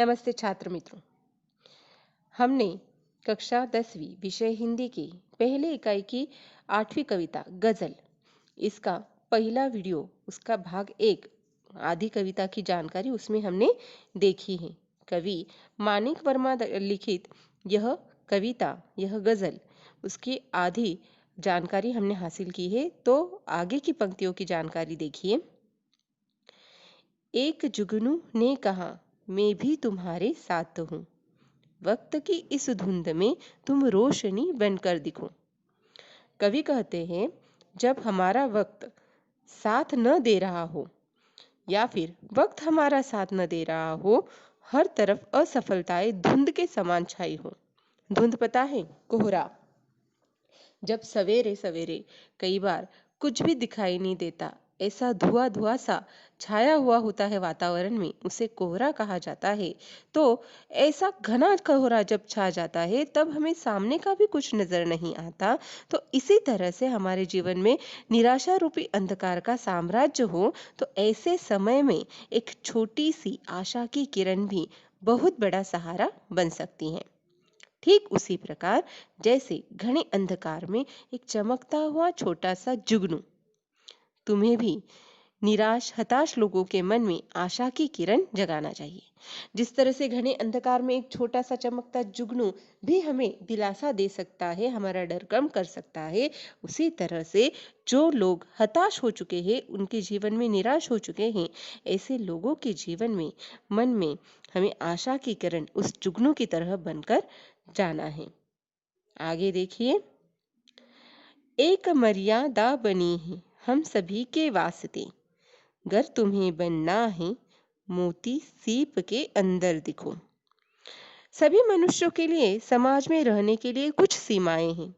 नमस्ते छात्र मित्रों। हमने कक्षा 10वीं विषय हिंदी की पहले इकाई की 8वीं कविता गजल, इसका पहला वीडियो, उसका भाग 1 आदि कविता की जानकारी उसमें हमने देखी है। कवि मानिक वर्मा लिखित यह कविता, यह गजल, उसकी आधी जानकारी हमने हासिल की है। तो आगे की पंक्तियों की जानकारी देखिए। एक जुगनू ने कहा, मैं भी तुम्हारे साथ हूँ, वक्त की इस धुंध में तुम रोशनी बनकर दिखो। कवि कहते हैं, जब हमारा वक्त साथ न दे रहा हो या फिर वक्त हमारा साथ न दे रहा हो, हर तरफ असफलताएं धुंध के समान छाई हो। धुंध पता है? कोहरा। जब सवेरे सवेरे कई बार कुछ भी दिखाई नहीं देता, ऐसा धुआं धुआं सा छाया हुआ होता है वातावरण में, उसे कोहरा कहा जाता है। तो ऐसा घना कोहरा जब छा जाता है तब हमें सामने का भी कुछ नजर नहीं आता। तो इसी तरह से हमारे जीवन में निराशा रूपी अंधकार का साम्राज्य हो, तो ऐसे समय में एक छोटी सी आशा की किरण भी बहुत बड़ा सहारा बन सकती है। ठीक उसी प्रकार जैसे घने अंधकार में एक चमकता हुआ छोटा सा जुगनू, तुम्हें भी निराश हताश लोगों के मन में आशा की किरण जगाना चाहिए। जिस तरह से घने अंधकार में एक छोटा सा चमकता जुगनू भी हमें दिलासा दे सकता है, हमारा डर कम कर सकता है, उसी तरह से जो लोग हताश हो चुके हैं, उनके जीवन में निराश हो चुके हैं, ऐसे लोगों के जीवन में, मन में हमें आशा की किरण उस जुगनू की तरह बनकर जाना है। आगे देखिए। एक मर्यादा बनी है हम सभी के वास्ते, गर तुम्हें बनना है मोती सीप के अंदर दिखो। सभी मनुष्यों के लिए समाज में रहने के लिए कुछ सीमाएं हैं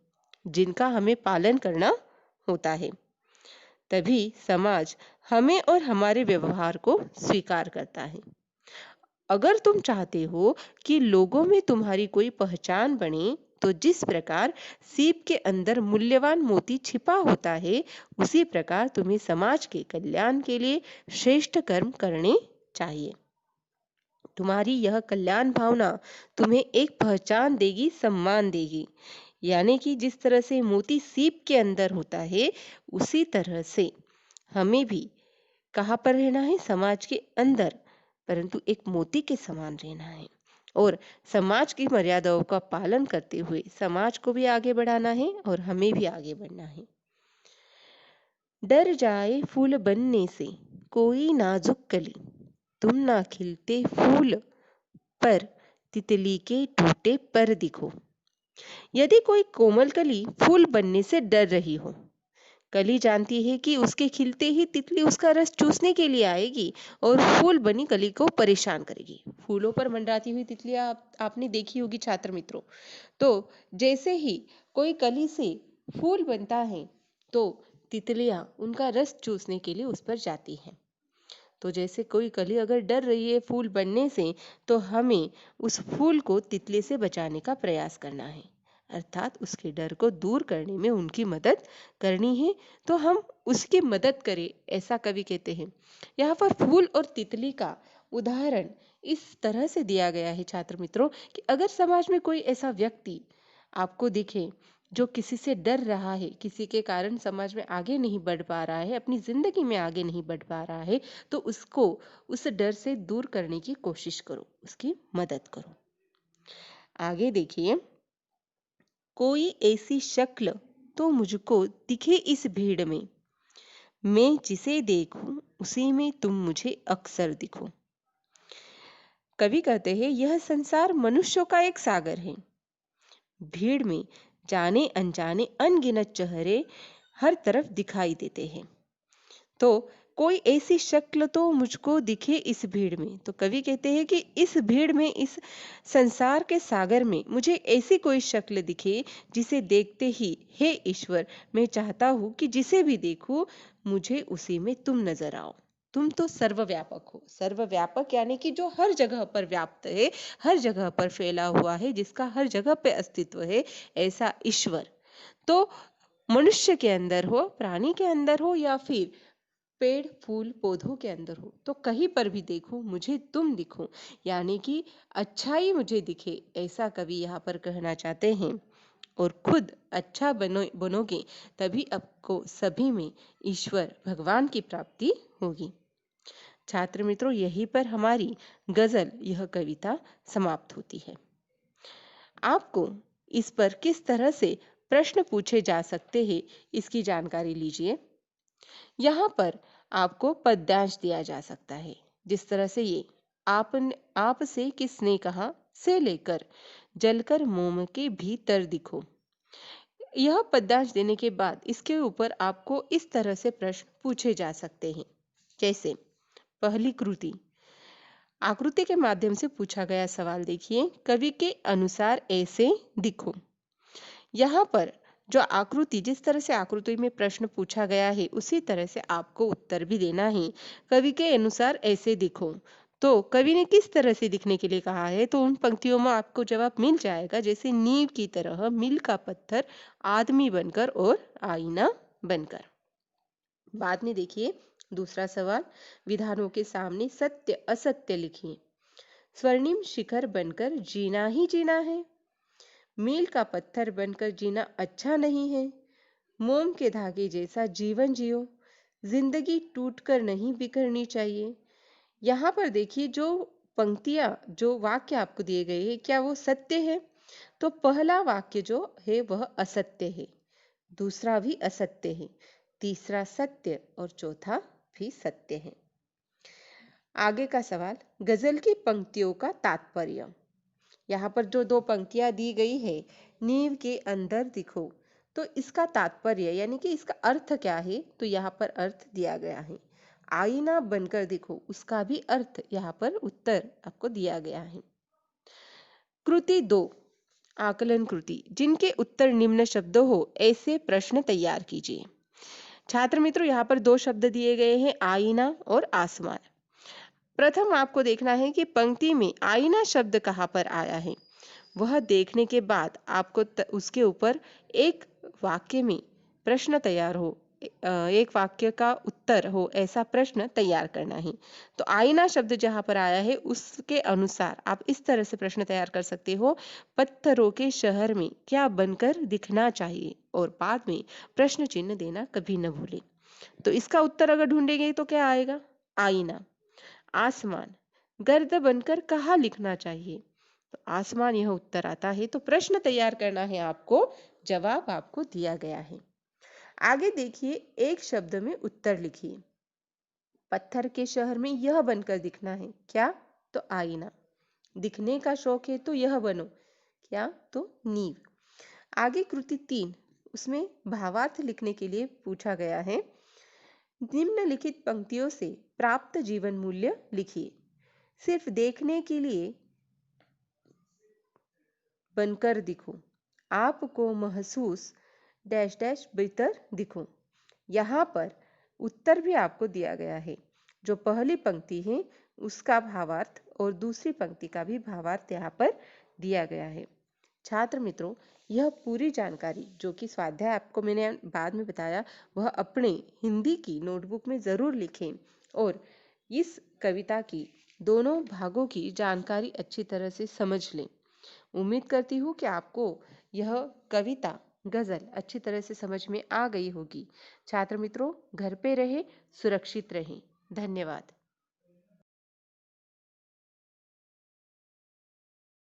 जिनका हमें पालन करना होता है, तभी समाज हमें और हमारे व्यवहार को स्वीकार करता है। अगर तुम चाहते हो कि लोगों में तुम्हारी कोई पहचान बने, तो जिस प्रकार सीप के अंदर मूल्यवान मोती छिपा होता है, उसी प्रकार तुम्हें समाज के कल्याण के लिए श्रेष्ठ कर्म करने चाहिए। तुम्हारी यह कल्याण भावना तुम्हें एक पहचान देगी, सम्मान देगी। यानी कि जिस तरह से मोती सीप के अंदर होता है, उसी तरह से हमें भी कहाँ पर रहना है? समाज के अंदर, परंतु एक मोती के समान रहना है और समाज की मर्यादाओं का पालन करते हुए समाज को भी आगे बढ़ाना है और हमें भी आगे बढ़ना है। डर जाए फूल बनने से कोई नाजुक कली, तुम ना खिलते फूल पर तितली के टूटे पर दिखो। यदि कोई कोमल कली फूल बनने से डर रही हो, कली जानती है कि उसके खिलते ही तितली उसका रस चूसने के लिए आएगी और फूल बनी कली को परेशान करेगी। फूलों पर मंडराती हुई तितलियां आपने देखी होगी छात्र मित्रों। तो जैसे ही कोई कली से फूल बनता है, तो तितलियां उनका रस चूसने के लिए उस पर जाती हैं। तो जैसे कोई कली अगर डर रही है फूल बनने से, तो हमें उस फूल को तितली से बचाने का प्रयास करना है, अर्थात उसके डर को दूर करने में उनकी मदद करनी है। तो हम उसकी मदद करें, ऐसा कवि कहते हैं। यहाँ पर फूल और तितली का उदाहरण इस तरह से दिया गया है छात्र मित्रों कि अगर समाज में कोई ऐसा व्यक्ति आपको दिखे जो किसी से डर रहा है, किसी के कारण समाज में आगे नहीं बढ़ पा रहा है, अपनी जिंदगी में आगे नहीं बढ़ पा रहा है, तो उसको उस डर से दूर करने की कोशिश करो, उसकी मदद करो। आगे देखिए। कोई ऐसी शक्ल तो मुझको दिखे इस भीड़ में, मैं जिसे देखूं उसी में तुम मुझे अक्सर दिखो। कवि कहते हैं, यह संसार मनुष्यों का एक सागर है। भीड़ में जाने अनजाने अनगिनत चेहरे हर तरफ दिखाई देते हैं। तो कोई ऐसी शक्ल तो मुझको दिखे इस भीड़ में। तो कवि कहते हैं कि इस भीड़ में, इस संसार के सागर में मुझे ऐसी कोई शक्ल दिखे जिसे देखते ही, हे ईश्वर, मैं चाहता हूँ कि जिसे भी देखूं मुझे उसी में तुम नजर आओ। तुम तो सर्वव्यापक हो। सर्वव्यापक यानी कि जो हर जगह पर व्याप्त है, हर जगह पर फैला हुआ है, जिसका हर जगह पे अस्तित्व है, ऐसा ईश्वर तो मनुष्य के अंदर हो, प्राणी के अंदर हो या फिर पेड़ फूल पौधों के अंदर हो, तो कहीं पर भी देखो मुझे तुम दिखो, यानी कि अच्छाई मुझे दिखे, ऐसा कवि यहाँ पर कहना चाहते हैं। और खुद अच्छा बनोगे तभी आपको सभी में ईश्वर भगवान की प्राप्ति होगी। छात्र मित्रों, यहीं पर हमारी गजल यह कविता समाप्त होती है। आपको इस पर किस तरह से प्रश्न पूछे जा सकते हैं, इसकी जानकारी लीजिए। यहाँ पर आपको पद्यांश दिया जा सकता है, जिस तरह से ये आपसे किसने कहा, से लेकर जलकर मोम के भीतर दिखो। यह पद्यांश देने के बाद इसके ऊपर आपको इस तरह से प्रश्न पूछे जा सकते हैं। जैसे पहली कृति, आकृति के माध्यम से पूछा गया सवाल देखिए, कवि के अनुसार ऐसे दिखो। यहाँ पर जो आकृति, जिस तरह से आकृति में प्रश्न पूछा गया है उसी तरह से आपको उत्तर भी देना है। कवि के अनुसार ऐसे दिखो, तो कवि ने किस तरह से दिखने के लिए कहा है, तो उन पंक्तियों में आपको जवाब मिल जाएगा, जैसे नींव की तरह, मील का पत्थर, आदमी बनकर और आईना बनकर। बाद में देखिए दूसरा सवाल, विधानों के सामने सत्य असत्य लिखिए। स्वर्णिम शिखर बनकर जीना ही जीना है, मील का पत्थर बनकर जीना अच्छा नहीं है, मोम के धागे जैसा जीवन जियो, जिंदगी टूटकर नहीं बिखरनी चाहिए। यहाँ पर देखिए जो पंक्तियां, जो वाक्य आपको दिए गए हैं, क्या वो सत्य है? तो पहला वाक्य जो है वह असत्य है, दूसरा भी असत्य है, तीसरा सत्य और चौथा भी सत्य है। आगे का सवाल, गजल की पंक्तियों का तात्पर्य। यहाँ पर जो दो पंक्तियां दी गई है, नींव के अंदर दिखो, तो इसका तात्पर्य यानी कि इसका अर्थ क्या है, तो यहाँ पर अर्थ दिया गया है। आईना बनकर दिखो, उसका भी अर्थ यहाँ पर उत्तर आपको दिया गया है। कृति 2, आकलन कृति, जिनके उत्तर निम्न शब्द हो ऐसे प्रश्न तैयार कीजिए। छात्र मित्रों, यहाँ पर दो शब्द दिए गए हैं, आईना और आसमान। प्रथम आपको देखना है कि पंक्ति में आईना शब्द कहाँ पर आया है, वह देखने के बाद आपको उसके ऊपर एक वाक्य में प्रश्न तैयार हो, एक वाक्य का उत्तर हो, ऐसा प्रश्न तैयार करना है। तो आईना शब्द जहां पर आया है उसके अनुसार आप इस तरह से प्रश्न तैयार कर सकते हो, पत्थरों के शहर में क्या बनकर दिखना चाहिए, और बाद में प्रश्न चिन्ह देना कभी न भूलें। तो इसका उत्तर अगर ढूंढेंगे तो क्या आएगा, आईना। आसमान, गर्द बनकर कहाँ लिखना चाहिए, तो आसमान यह उत्तर आता है। तो प्रश्न तैयार करना है आपको, जवाब आपको दिया गया है। आगे देखिए, एक शब्द में उत्तर लिखिए। पत्थर के शहर में यह बनकर दिखना है, क्या, तो आईना। दिखने का शौक है तो यह बनो, क्या, तो नींव। आगे कृति 3, उसमें भावार्थ लिखने के लिए पूछा गया है। निम्नलिखित पंक्तियों से प्राप्त जीवन मूल्य लिखिए। सिर्फ देखने के लिए बनकर दिखो, आपको महसूस डैश डैश भीतर दिखो। यहाँ पर उत्तर भी आपको दिया गया है, जो पहली पंक्ति है उसका भावार्थ और दूसरी पंक्ति का भी भावार्थ यहाँ पर दिया गया है। छात्र मित्रों, यह पूरी जानकारी जो कि स्वाध्याय आपको मैंने बाद में बताया, वह अपने हिंदी की नोटबुक में ज़रूर लिखें और इस कविता की दोनों भागों की जानकारी अच्छी तरह से समझ लें। उम्मीद करती हूँ कि आपको यह कविता गजल अच्छी तरह से समझ में आ गई होगी। छात्र मित्रों, घर पे रहे, सुरक्षित रहें। धन्यवाद।